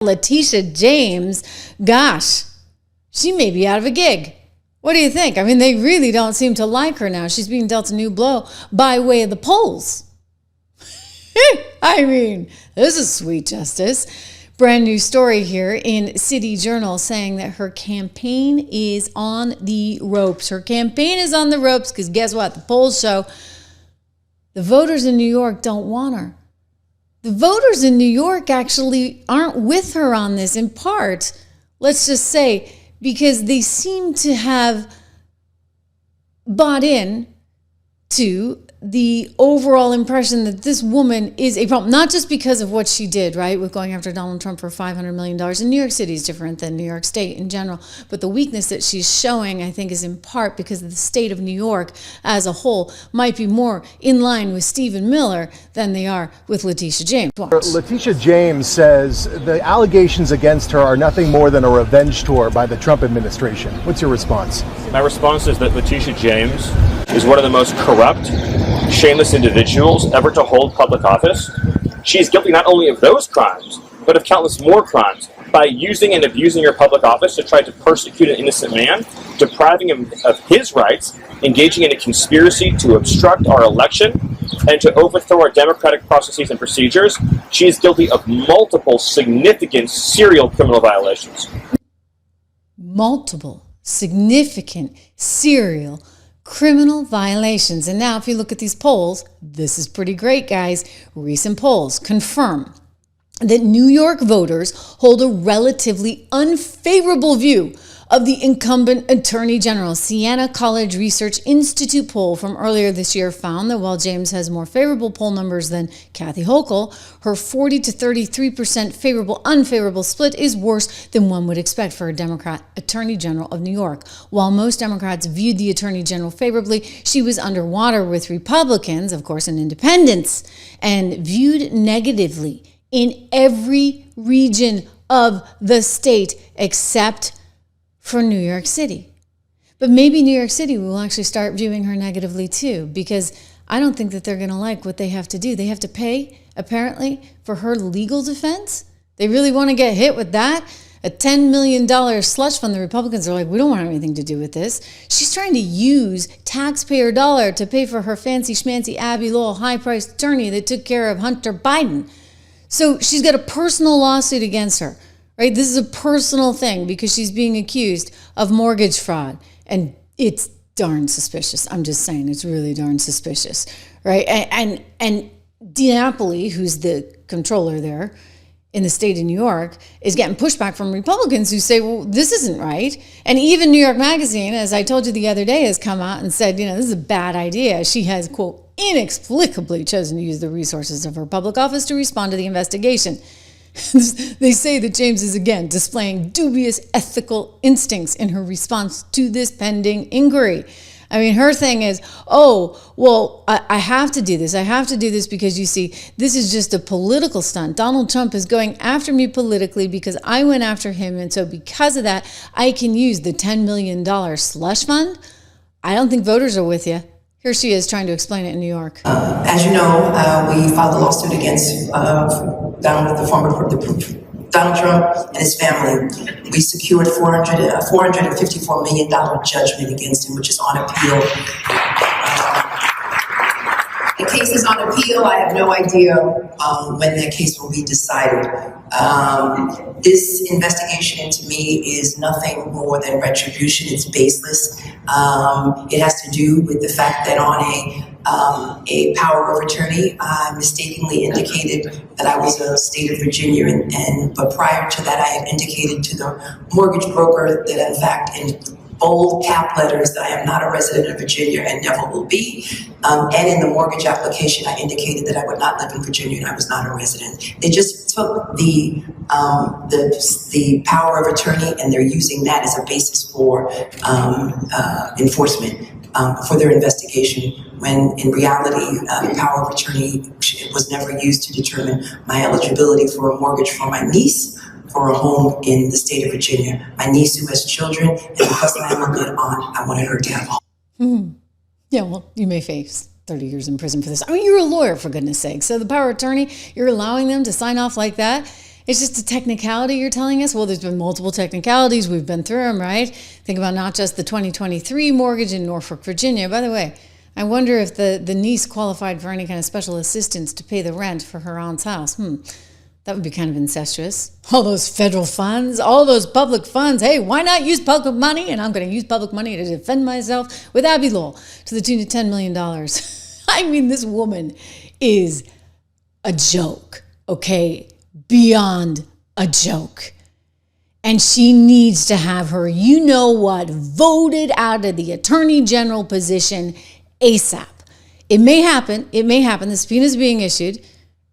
Letitia James, gosh, she may be out of a gig. What do you think? I mean, they really don't seem to like her now. She's being dealt a new blow by way of the polls. I mean, this is sweet justice. Brand new story here in City Journal saying that her campaign is on the ropes. Her campaign is on the ropes because guess what? The polls show the voters in New York don't want her. The voters in New York actually aren't with her on this, in part, let's just say, because they seem to have bought in to the overall impression that this woman is a problem, not just because of what she did, right, with going after Donald Trump for $500 million. And New York City is different than New York State in general. But the weakness that she's showing, I think, is in part because the state of New York as a whole might be more in line with Stephen Miller than they are with Letitia James. Watch. Letitia James says the allegations against her are nothing more than a revenge tour by the Trump administration. What's your response? My response is that Letitia James is one of the most corrupt, shameless individuals ever to hold public office. She is guilty not only of those crimes, but of countless more crimes by using and abusing her public office to try to persecute an innocent man, depriving him of his rights, engaging in a conspiracy to obstruct our election, and to overthrow our democratic processes and procedures. She is guilty of multiple significant serial criminal violations. Multiple significant serial criminal violations. And now if you look at these polls, this is pretty great, guys. Recent polls confirm that New York voters hold a relatively unfavorable view of the incumbent Attorney General. Siena College Research Institute poll from earlier this year found that while James has more favorable poll numbers than Kathy Hochul, her 40 to 33% favorable-unfavorable split is worse than one would expect for a Democrat Attorney General of New York. While most Democrats viewed the Attorney General favorably, she was underwater with Republicans, of course, and independents, and viewed negatively in every region of the state except for New York City. But maybe New York City will actually start viewing her negatively too, because I don't think that they're going to like what they have to do. They have to pay, apparently, for her legal defense. They really want to get hit with that. A $10 million slush fund. The Republicans are like, we don't want anything to do with this. She's trying to use taxpayer dollar to pay for her fancy schmancy Abby Lowell high-priced attorney that took care of Hunter Biden. So she's got a personal lawsuit against her. Right? This is a personal thing because she's being accused of mortgage fraud. And it's darn suspicious. I'm just saying, it's really darn suspicious. Right? And DiNapoli, who's the controller there in the state of New York, is getting pushback from Republicans who say, well, this isn't right. And even New York Magazine, as I told you the other day, has come out and said, this is a bad idea. She has, quote, inexplicably chosen to use the resources of her public office to respond to the investigation. They say that James is again displaying dubious ethical instincts in her response to this pending inquiry. I mean, her thing is, I have to do this. I have to do this because, you see, this is just a political stunt. Donald Trump is going after me politically because I went after him. And so because of that, I can use the $10 million slush fund. I don't think voters are with you. Here she is trying to explain it in New York. As you know, we filed a lawsuit against Donald Trump and his family. We secured a $454 million judgment against him, which is on appeal. The case is on appeal. I have no idea when that case will be decided. This investigation into me is nothing more than retribution. It's baseless. It has to do with the fact that on a power of attorney, I mistakenly indicated that I was a state of Virginia, but prior to that, I had indicated to the mortgage broker that, in fact, in bold cap letters, that I am not a resident of Virginia and never will be. And in the mortgage application, I indicated that I would not live in Virginia and I was not a resident. They just took the power of attorney and they're using that as a basis for enforcement for their investigation, when in reality, the power of attorney was never used to determine my eligibility for a mortgage for my niece for a home in the state of Virginia. My niece who has children, and because I am a good aunt, I wanted her to have a home. Yeah, well, you may face 30 years in prison for this. I mean, you're a lawyer, for goodness sake. So the power of attorney, you're allowing them to sign off like that. It's just a technicality you're telling us? Well, there's been multiple technicalities. We've been through them, right? Think about not just the 2023 mortgage in Norfolk, Virginia. By the way, I wonder if the niece qualified for any kind of special assistance to pay the rent for her aunt's house. That would be kind of incestuous. All those federal funds, all those public funds. Hey, why not use public money? And I'm going to use public money to defend myself with Abby Lowell to the tune of $10 million. I mean, this woman is a joke, okay? Beyond a joke. And she needs to have her, you know what, voted out of the Attorney General position ASAP. It may happen. The subpoena is being issued,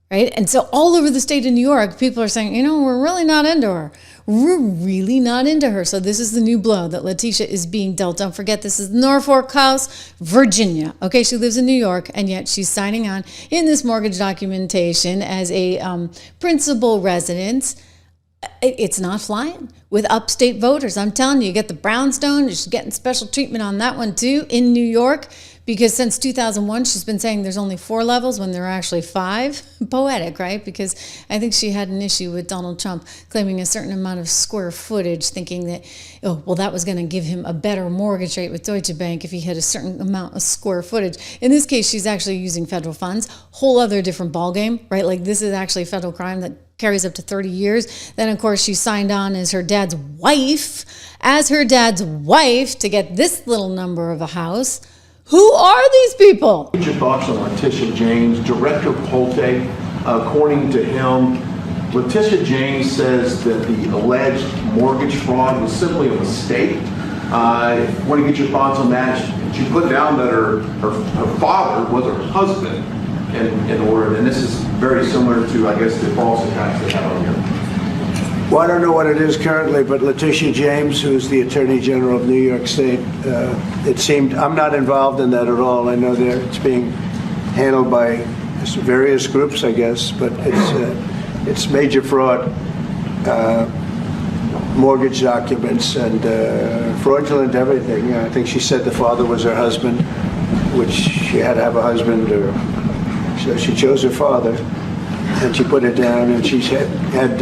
right? And so all over the state of New York, people are saying, we're really not into her. We're really not into her. So this is the new blow that Letitia is being dealt. Don't forget, this is Norfolk House, Virginia. Okay, she lives in New York, and yet she's signing on in this mortgage documentation as a principal residence. It's not flying with upstate voters. I'm telling you, you get the brownstone. She's getting special treatment on that one too in New York, because since 2001, she's been saying there's only 4 levels when there are actually 5. Poetic, right? Because I think she had an issue with Donald Trump claiming a certain amount of square footage, thinking that, that was going to give him a better mortgage rate with Deutsche Bank if he had a certain amount of square footage. In this case, she's actually using federal funds. Whole other different ballgame, right? Like, this is actually a federal crime that carries up to 30 years. Then, of course, she signed on as her dad's wife to get this little number of a house. Who are these people? What's your thoughts on Letitia James, Director Appellate? According to him, Letitia James says that the alleged mortgage fraud was simply a mistake. I want to get your thoughts on that. She put down that her father was her husband in order, and this is very similar to, I guess, the Falsified they have on here. Well, I don't know what it is currently, but Letitia James, who's the Attorney General of New York State, it seemed, I'm not involved in that at all. I know it's being handled by various groups, I guess, but it's major fraud, mortgage documents, and fraudulent everything. I think she said the father was her husband, which she had to have a husband, so she chose her father, and she put it down, and she had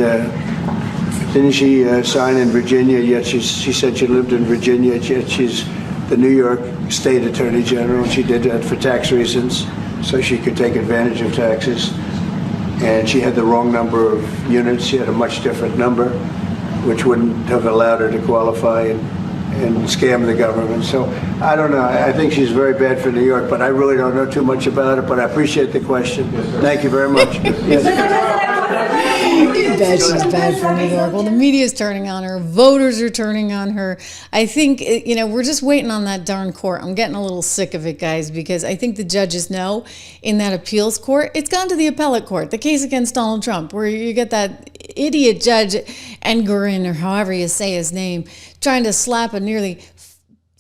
didn't she sign in Virginia, yet she said she lived in Virginia, yet she's the New York State Attorney General. She did that for tax reasons, so she could take advantage of taxes. And she had the wrong number of units. She had a much different number, which wouldn't have allowed her to qualify and scam the government. So I don't know. I think she's very bad for New York, but I really don't know too much about it, but I appreciate the question. Thank you very much. Yes. You bet she's bad for New York. Well, the media's turning on her. Voters are turning on her. I think, we're just waiting on that darn court. I'm getting a little sick of it, guys, because I think the judges know in that appeals court, it's gone to the appellate court, the case against Donald Trump, where you get that idiot judge, Engerin, or however you say his name, trying to slap a nearly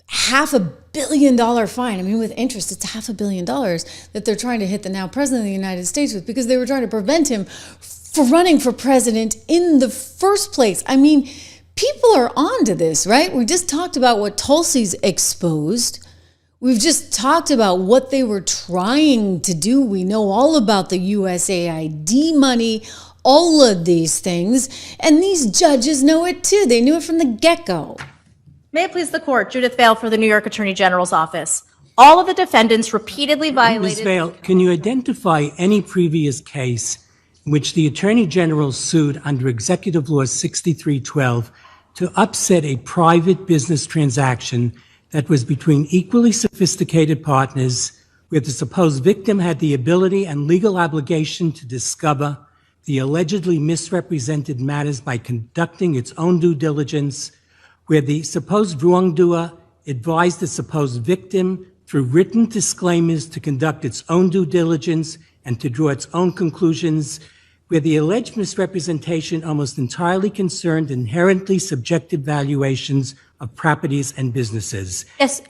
$500 million fine. I mean, with interest, it's $500 million that they're trying to hit the now president of the United States with, because they were trying to prevent him from running for president in the first place. I mean, people are on to this, right? We just talked about what Tulsi's exposed. We've just talked about what they were trying to do. We know all about the USAID money, all of these things, and these judges know it too. They knew it from the get-go. May it please the court, Judith Vale for the New York Attorney General's office. All of the defendants repeatedly violated— Ms. Vale, can you identify any previous case in which the Attorney General sued under Executive Law 6312 to upset a private business transaction that was between equally sophisticated partners, where the supposed victim had the ability and legal obligation to discover the allegedly misrepresented matters by conducting its own due diligence, where the supposed wrongdoer advised the supposed victim through written disclaimers to conduct its own due diligence and to draw its own conclusions, where the alleged misrepresentation almost entirely concerned inherently subjective valuations of properties and businesses. Yes.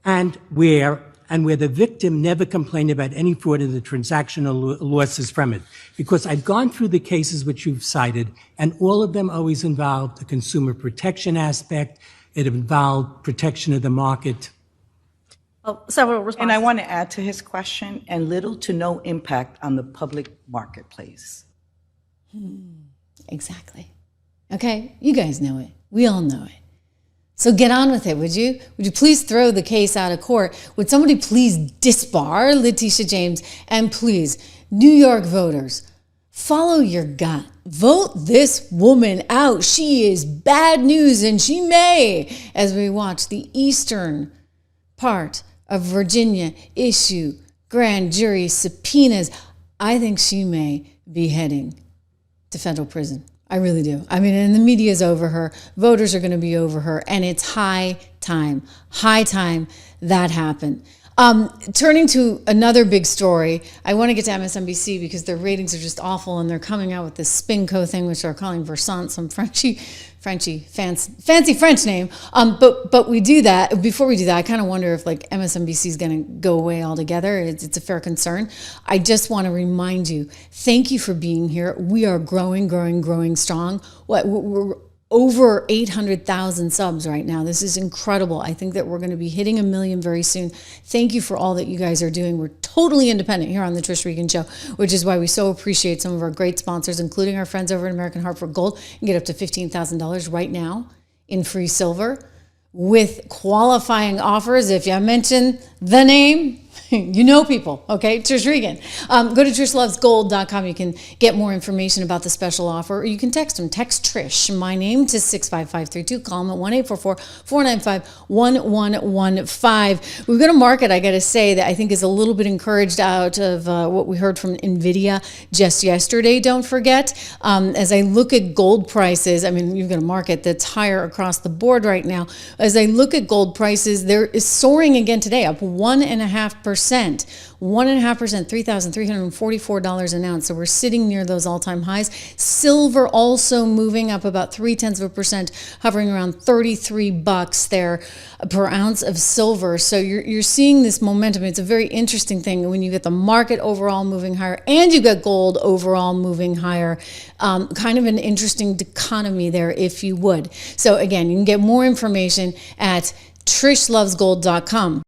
And where the victim never complained about any fraud in the transactional losses from it. Because I've gone through the cases which you've cited, and all of them always involved the consumer protection aspect. It involved protection of the market. Several responses. And I want to add to his question, and little to no impact on the public marketplace. Exactly. Okay? You guys know it. We all know it. So get on with it, would you? Would you please throw the case out of court? Would somebody please disbar Letitia James? And please, New York voters, follow your gut. Vote this woman out. She is bad news, and she may, as we watch the eastern part of Virginia issue grand jury subpoenas, I think she may be heading to federal prison. I really do. I mean, and the media is over her. Voters are going to be over her. And it's high time that happened. Turning to another big story, I want to get to MSNBC because their ratings are just awful, and they're coming out with this Spinco thing, which they're calling Versant, some fancy French name. But we do that. Before we do that, I kind of wonder if like MSNBC is going to go away altogether. It's a fair concern. I just want to remind you, thank you for being here. We are growing strong. We're over 800,000 subs right now. This is incredible. I think that we're going to be hitting 1 million very soon. Thank you for all that you guys are doing. We're totally independent here on the Trish Regan Show, which is why we so appreciate some of our great sponsors, including our friends over at American Hartford Gold. You can get up to $15,000 right now in free silver with qualifying offers. If you mention the name, you know people, okay? Trish Regan. Go to trishlovesgold.com. You can get more information about the special offer, or you can text them. Text Trish, my name, to 65532. Call them at 1-844-495-1115. We've got a market, I got to say, that I think is a little bit encouraged out of what we heard from NVIDIA just yesterday, don't forget. As I look at gold prices, I mean, you've got a market that's higher across the board right now. As I look at gold prices, there is soaring again today, up 1.5%. 1.5%, $3,344 an ounce. So we're sitting near those all-time highs. Silver also moving up about 0.3%, hovering around $33 there per ounce of silver. So you're seeing this momentum. It's a very interesting thing when you get the market overall moving higher and you get gold overall moving higher. Kind of an interesting dichotomy there, if you would. So again, you can get more information at trishlovesgold.com.